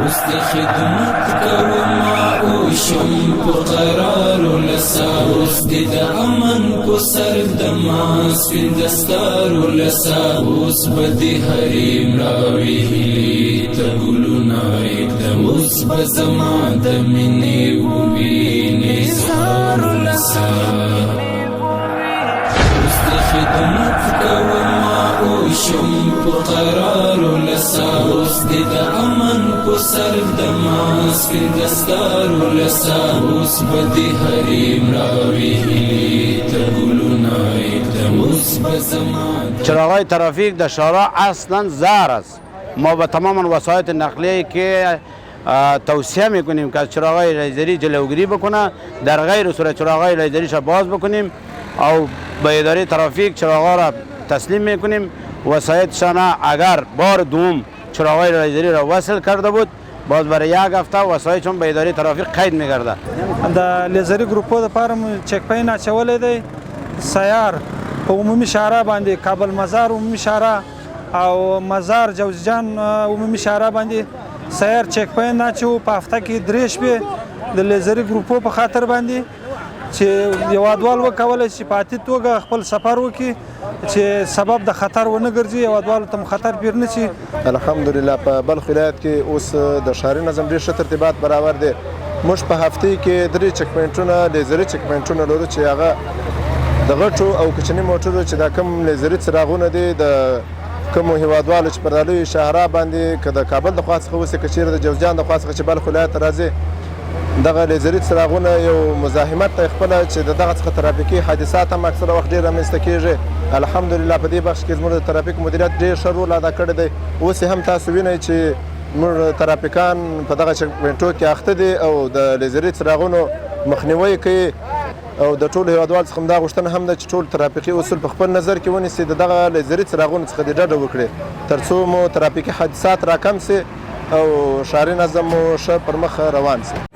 اوس د خدمت کوما او شم په قرار لسا اوس د امن په سر د ماس دستار لسا اوس بدی حریم راوي ته ګلونه اقدم اوس بزما د منی ویني سهار لسا اوس د خدمت کوما او شم په قرار لسا اوس د امن په سر د ماس دستار لسا اوس بدی حریم راوي ته ګلونه اقدم اوس بزما چراغای ترافیک در شارع اصلا زهر است. ما به تمام وسایط نقلیه که توصیه میکنیم که چراغای لیزری جلوگیری بکنه، در غیر صورت چراغای لیزریش باز بکنیم او به اداره ترافیک چراغا را تسلیم میکنیم. وسایطشان اگر بار دوم چراغای لیزری را وصل کرده بود باز برای یک هفته وسایطشون به اداره ترافیک قید میگرده. د لیزری ګروپو لپاره چک پاین اچولې دی سیار په عمومي شارع باندې کابل مزار عمومي شارع او مزار جوزجان عمومي شارع باندې سیار چک پاین اچو په هفته کې 3 شپې د لیزری ګروپو په خاطر باندې چې یوادوال وکولای شي په اتي توګه خپل سفر وکړي چې سبب د خطر ونه ګرځي یوادوالو ته خطر پیر نه شي. الحمدلله په بلخ ولایت کې اوس د ښاري نظم ډېر ښه ترتیبات برابر دي. موږ په هفتې کې 3 چک پوینټونه لیزري چک پوینټونه لرو چې هغه د غټو او کوچني موټرو چې دا کم لیزري څراغونه دي د کومو هیوادوالو چې پر لوی شهرا باندې که د کابل د خوا څخه اوسي که چیرې د جوزجان د خوا څخه چې بلخ ولایت ته راځي دغه لیزري څراغونه یو مزاحمت دی خپله چې د دغه څخه ترافیکي حادثات هم اکثره وخت ډېر رامنځته کېږي. الحمدلله په دې بخش کې زموږ د ترافیک مدیریت ډېر ښه رول ادا کړی دی. اوس هم تاسو وینئ چې موږ ترافیکان په دغه چک پوینټو کې اخته دي او د لیزري څراغونو مخنیوی کوي او د ټولو هیوادوالو څخه دا غوښتنه هم ده چې ټول ترافیکي اصول په خپل نظر کې ونیسي، د دغه لیزري څراغونو څخه دې ډډه وکړي تر څو مو ترافیکي حادثات راکم سي او ښاري نظم مو ښه پر مخ روان سي.